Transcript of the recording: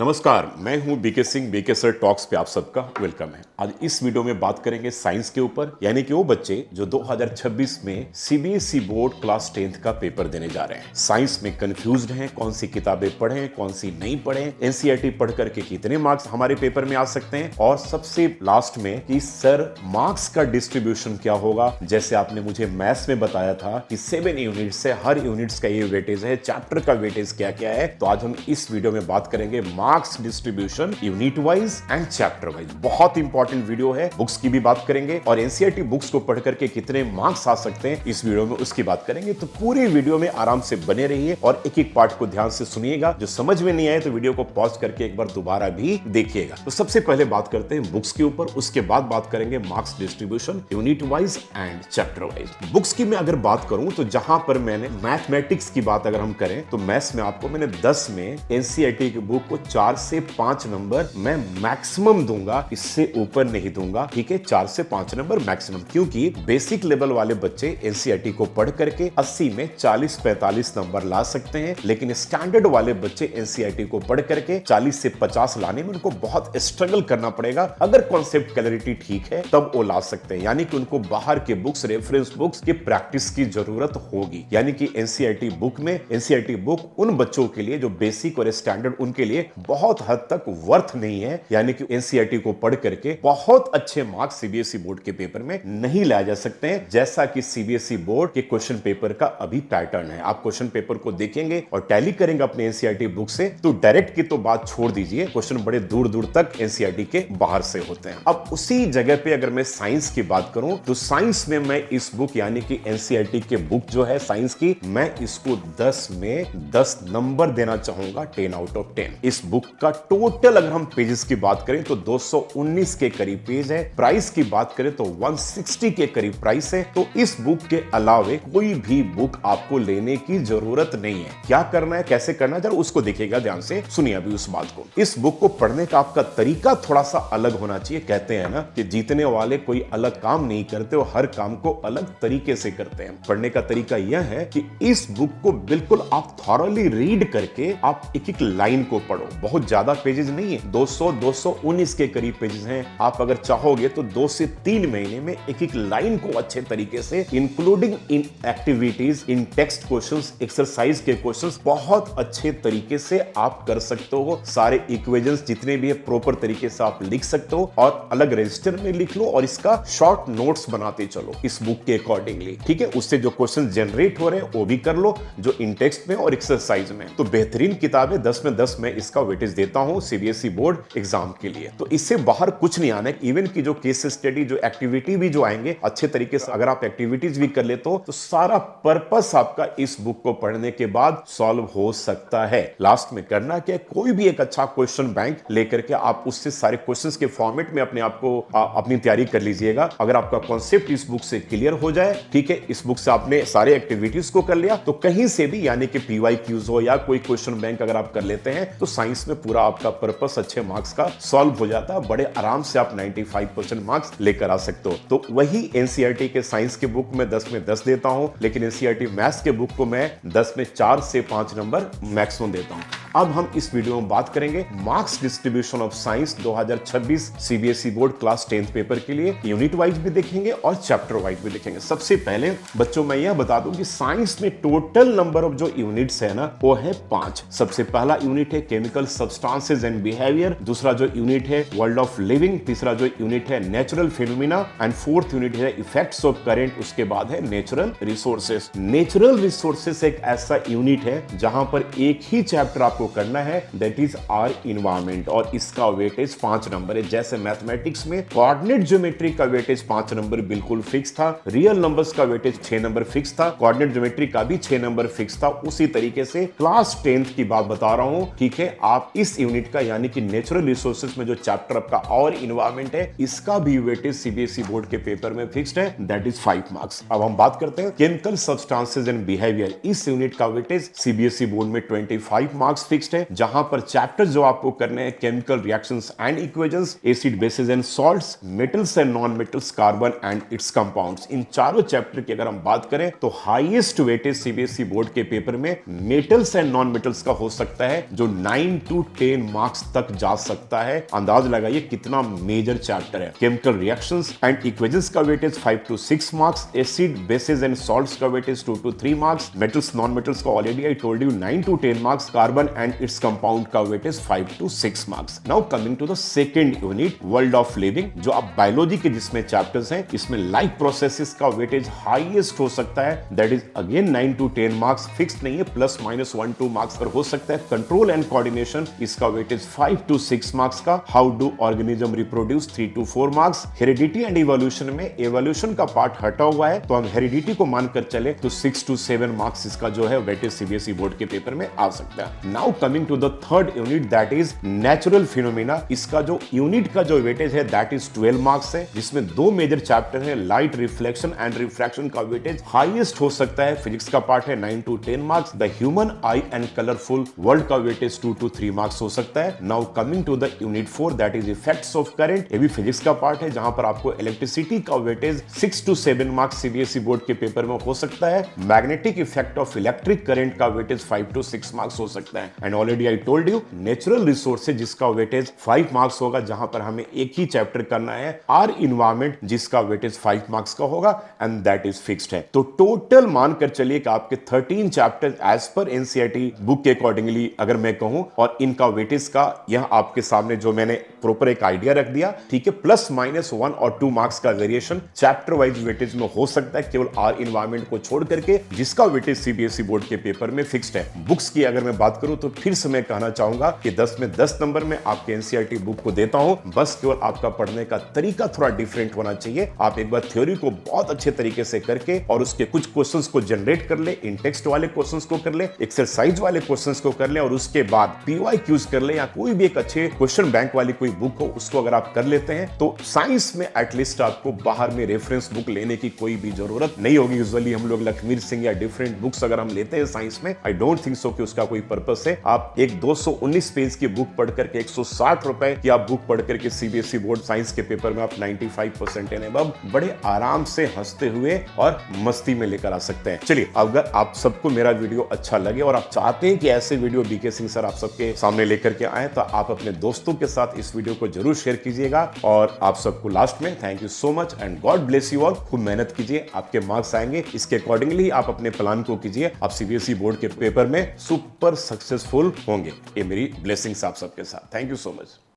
नमस्कार, मैं हूं BK Singh. BK sir talks पे आप सबका वेलकम है। आज इस वीडियो में बात करेंगे साइंस के ऊपर, यानी कि वो बच्चे जो 2026 में सीबीएसई बोर्ड क्लास 10th का पेपर देने जा रहे हैं। साइंस में कंफ्यूज्ड हैं, कौन सी किताबें पढ़ें, कौन सी नहीं पढ़ें, एनसीईआरटी पढ़ करके कितने मार्क्स हमारे पेपर में आ सकते हैं, और सबसे लास्ट में कि सर मार्क्स का डिस्ट्रीब्यूशन क्या होगा। जैसे आपने मुझे मैथ्स में बताया था कि 7 यूनिट से हर यूनिट्स का ये वेटेज है, चैप्टर का वेटेज क्या क्या है, तो आज हम इस वीडियो में बात करेंगे marks distribution unit wise and chapter wise. बहुत इंपॉर्टेंट वीडियो है। बुक्स की भी बात करेंगे और एनसीईआरटी बुक्स को पढ़ करके कितने मार्क्स आ सकते हैं इस वीडियो में, उसकी बात करेंगे। तो पूरी वीडियो में आराम से बने रहिए और एक एक पार्ट को ध्यान से सुनिएगा। जो समझ में नहीं आए तो वीडियो को पॉज करके एक बार दोबारा भी देखिएगा। तो सबसे पहले बात करते हैं बुक्स के ऊपर, उसके बाद बात करेंगे marks distribution unit wise and chapter wise. Books की मैं अगर बात करूं तो जहां पर मैंने मैथमेटिक्स की बात अगर हम करें तो मैथ्स में आपको मैंने 10 में एनसीईआरटी की बुक को 4 से 5 नंबर मैं मैक्सिमम दूंगा, इससे ऊपर नहीं दूंगा। ठीक है, 4 से 5 नंबर मैक्सिमम, क्योंकि बेसिक लेवल वाले बच्चे एनसीईआरटी को पढ़ करके 80 में 40-45 नंबर ला सकते हैं, लेकिन स्टैंडर्ड वाले बच्चे एनसीईआरटी को पढ़ करके 40 से 50 लाने में उनको बहुत स्ट्रगल करना पड़ेगा। अगर कॉन्सेप्ट क्लैरिटी ठीक है तब वो ला सकते हैं, यानी कि उनको बाहर के बुक्स, रेफरेंस बुक्स की प्रैक्टिस की जरूरत होगी। यानी कि एनसीईआरटी बुक में, एनसीईआरटी बुक उन बच्चों के लिए जो बेसिक और स्टैंडर्ड, उनके लिए बहुत हद तक वर्थ नहीं है। यानी कि एनसीईआरटी को पढ़ करके बहुत अच्छे मार्क्स सीबीएसई बोर्ड के पेपर में नहीं लाए जा सकते हैं, जैसा कि सीबीएसई बोर्ड के क्वेश्चन पेपर का अभी पैटर्न है। आप क्वेश्चन पेपर को देखेंगे और टैली करेंगे अपने एनसीईआरटी बुक से, तो डायरेक्ट की तो बात छोड़ दीजिए, क्वेश्चन बड़े दूर दूर तक एनसीईआरटी के बाहर से होते हैं। अब उसी जगह पे अगर मैं साइंस की बात करूं तो साइंस में मैं इस बुक यानी कि एनसीईआरटी के बुक जो है साइंस की, मैं इसको 10 में 10 नंबर देना चाहूंगा, 10 आउट ऑफ 10। इस बुक का टोटल अगर हम पेजेस की बात करें तो 219 के करीब पेज है। प्राइस की बात करें तो 160 के करीब प्राइस है। तो इस बुक के अलावे कोई भी बुक आपको लेने की जरूरत नहीं है। क्या करना है, कैसे करना है, जरा उसको देखिएगा, ध्यान से सुनिए अभी उस बात को। इस बुक को पढ़ने का आपका तरीका थोड़ा सा अलग होना चाहिए। कहते हैं ना कि जीतने वाले कोई अलग काम नहीं करते, वो हर काम को अलग तरीके से करते हैं। पढ़ने का तरीका यह है कि इस बुक को बिल्कुल आप थॉरली रीड करके आप एक एक लाइन को पढ़ो। बहुत ज्यादा पेजेस नहीं है, 219 के करीब पेजेस हैं। आप अगर चाहोगे तो 2 से 3 महीने में एक एक लाइन को अच्छे तरीके से, including in activities, in text questions, exercise के क्वेश्चंस, बहुत अच्छे तरीके से आप कर सकते हो। सारे इक्वेशंस जितने भी है प्रॉपर तरीके से आप लिख सकते हो और अलग रजिस्टर में लिख लो और इसका शॉर्ट नोट्स बनाते चलो इस बुक के अकॉर्डिंगली। ठीक है, उससे जो क्वेश्चन जनरेट हो रहे हैं वो भी कर लो, जो इन टेक्स्ट में और एक्सरसाइज में। तो बेहतरीन किताब है, 10 में 10 में इसका वेटेज देता हूं सीबीएसई बोर्ड एग्जाम के लिए। तो इससे बाहर कुछ नहीं आना है। इवन की जो केस स्टडी, जो एक्टिविटी भी जो आएंगे अच्छे तरीके से, अगर आप एक्टिविटीज भी कर लेते हो तो सारा पर्पस आपका इस बुक को पढ़ने के बाद सॉल्व हो सकता है। लास्ट में करना क्या है, कोई भी एक अच्छा क्वेश्चन बैंक लेकर के आप उससे सारे क्वेश्चंस के फॉर्मेट में अपने आप को अपनी तैयारी कर लीजिएगा। अगर आपका कॉन्सेप्ट इस बुक से क्लियर हो जाए, ठीक है, इस बुक से आपने सारे एक्टिविटीज को कर लिया, तो कहीं से भी यानी कि पीवाईक्यूज हो या कोई क्वेश्चन बैंक अगर आप कर लेते हैं तो साइंस में पूरा आपका पर्पस अच्छे मार्क्स का सॉल्व हो जाता है। बड़े आराम से आप 95% मार्क्स लेकर आ सकते हो। तो वही एनसीईआरटी के साइंस के बुक में 10 में 10 देता हूं, लेकिन एनसीईआरटी मैथ्स के बुक को मैं 10 में 4 से 5 नंबर मैक्सिमम देता हूं। अब हम इस वीडियो में बात करेंगे marks distribution of science 2026 CBSE board class 10th paper के लिए। यूनिट वाइज भी देखेंगे और चैप्टर वाइज भी देखेंगे। सबसे पहले बच्चों मैं यह बता दूं कि साइंस में टोटल नंबर ऑफ जो यूनिट्स है ना वो है 5। सबसे पहला यूनिट है केमिकल सब्सटेंसेस एंड बिहेवियर, दूसरा जो यूनिट है वर्ल्ड ऑफ लिविंग, तीसरा जो यूनिट है natural phenomena and fourth unit है इफेक्ट्स ऑफ करंट। उसके बाद है नेचुरल रिसोर्सेस। नेचुरल रिसोर्सेस एक ऐसा यूनिट है जहां पर एक ही चैप्टर आपको करना है, दैट इज आवर इन्वायरमेंट, और इसका वेटेज 5 नंबर है। जैसे मैथमेटिक्स में कोऑर्डिनेट ज्योमेट्री का वेटेज 5 नंबर बिल्कुल फिक्स था, रियल नंबर्स का वेटेज 6 नंबर फिक्स था, कोऑर्डिनेट ज्योमेट्री का भी 6 नंबर फिक्स था, उसी तरीके से क्लास 10th की बात बता रहा हूं। ठीक है, आप इस यूनिट का यानी कि नेचुरल रिसोर्सेज में जो चैप्टर आपका और इन्वायरमेंट है, इसका भी वेटेज सीबीएसई बोर्ड के पेपर में फिक्स्ड है, दैट इज 5 मार्क्स। अब हम बात करते हैं केमिकल सब्सटेंसेस एंड बिहेवियर। इस यूनिट का वेटेज सीबीएसई बोर्ड में 25 मार्क्स फिक्स्ड है, जहां पर चैप्टर जो आपको करने हैं chemical reactions and equations, acid bases and salts, metals and non metals, carbon and its compounds. इन चारों चैप्टर की अगर हम बात करें तो हाईएस्ट वेटेज सीबीएसई बोर्ड के पेपर में मेटल्स एंड नॉन मेटल्स का हो सकता है, जो 9 to 10 मार्क्स तक जा सकता है। अंदाज लगाइए कितना मेजर चैप्टर है। केमिकल रिएक्शंस एंड इक्वेशंस का weightage 5 to 6 marks, acid bases and salts का weightage 2 to 3 marks, metals non metals का already I told you 9 to 10 marks, carbon and its compound का weightage 5 to 6 marks. Now coming to the second unit, world of living, जो आप biology के जिसमें chapters हैं, इसमें life processes का weightage highest हो सकता है, that is again 9 to 10 marks, fix नहीं है, प्लस माइनस 1-2 मार्क्स पर हो सकता है। कंट्रोल एंड कोऑर्डिनेशन, इसका वेटेज 5 to 6 मार्क्स का। How do organism reproduce, 3 to 4 marks. Heredity and evolution में एवोल्यूशन का पार्ट हटा हुआ है, तो हम हेरिडिटी को मानकर चले तो 6 to 7 मार्क्स इसका जो है वेटेज सीबीएसई बोर्ड के पेपर में आ सकता है। Now coming to the third unit, that is natural phenomena. इसका जो यूनिट का जो वेटेज है दैट इज 12 मार्क्स है, जिसमें दो मेजर चैप्टर है, लाइट रिफ्लेक्शन एंड रिफ्रैक्शन का वेटेज हाईएस्ट हो सकता है। फिजिक्स का पार्ट है 9 to 10 marks. The human eye and colourful world का वेटेज 2 to 3 मार्क्स हो सकता है। Now coming to the unit 4, that is effects of current. ये भी फिजिक्स का पार्ट है, जहां पर आपको इलेक्ट्रिसिटी का weightage 6 to 7 marks CBSE board के पेपर में हो सकता है। Magnetic effect of electric current का वेटेज 5 to 6 मार्क्स हो सकता है। And already I told you natural resources, जिसका वेटेज 5 मार्क्स होगा, जहां पर हमें एक ही चैप्टर करना है, आर इन्वायरमेंट, जिसका वेटेज 5 मार्क्स का होगा, एंड दैट इज फिक्स्ड है। तो टोटल मानकर चलिए कि आपके 13 चैप्टर्स एज पर एनसीईआरटी बुक के अकॉर्डिंगली अगर मैं कहूं, और इनका वेटेज का यह आपके सामने जो मैंने प्रॉपर एक आइडिया रख दिया, ठीक है, प्लस माइनस 1 और 2 मार्क्स का वेरिएशन चैप्टर वाइज वेटेज में हो सकता है, केवल आर इन्वायरमेंट को छोड़ करके, जिसका वेटेज सीबीएसई बोर्ड के पेपर में फिक्स्ड है। बुक्स की अगर मैं बात करूं तो फिर से मैं कहना चाहूंगा कि 10 में 10 नंबर में आपके एनसीईआरटी बुक को देता हूं, बस केवल आपका पढ़ने का तरीका थोड़ा डिफरेंट होना चाहिए। आप एक बार थ्योरी को बहुत अच्छे तरीके से करके और उसके कुछ क्वेश्चंस को जनरेट कर ले, इन टेक्स्ट वाले क्वेश्चंस को कर ले, एक्सरसाइज वाले क्वेश्चंस को कर ले, और उसके बाद पीवाईक्यूज कर ले, या कोई भी एक अच्छे क्वेश्चन बैंक वाली कोई बुक हो, उसको अगर आप कर लेते हैं तो साइंस में एटलीस्ट आपको बाहर में रेफरेंस बुक लेने की कोई भी जरूरत नहीं होगी। यूजुअली हम लोग लक्ष्मीर सिंह या डिफरेंट बुक्स अगर हम लेते हैं साइंस में, आई डोंट थिंक सो कि उसका कोई पर्पस है। आप एक 219 पेज की बुक पढ़ करके 160 रुपए की आप बुक पढ़ करके सीबीएसई बोर्ड साइंस के पेपर में आप 95% एंड अबव बड़े आराम से हंसते हुए और मस्ती में लेकर आ सकते हैं। चलिए, अगर आप सबको मेरा वीडियो अच्छा लगे और आप चाहते हैं कि ऐसे वीडियो बीके सिंह सर आप सबके सामने लेकर के आए, तो आप अपने दोस्तों के साथ इस वीडियो को जरूर शेयर कीजिएगा। और आप सबको लास्ट में thank you so much and God bless you all. खूब मेहनत कीजिए, आपके मार्क्स आएंगे, इसके अकॉर्डिंगली आप अपने प्लान को कीजिए। आप सीबीएसई बोर्ड के पेपर में सुपर सक्सेसफुल होंगे। ये मेरी ब्लेसिंग्स आप सबके साथ। Thank you so much.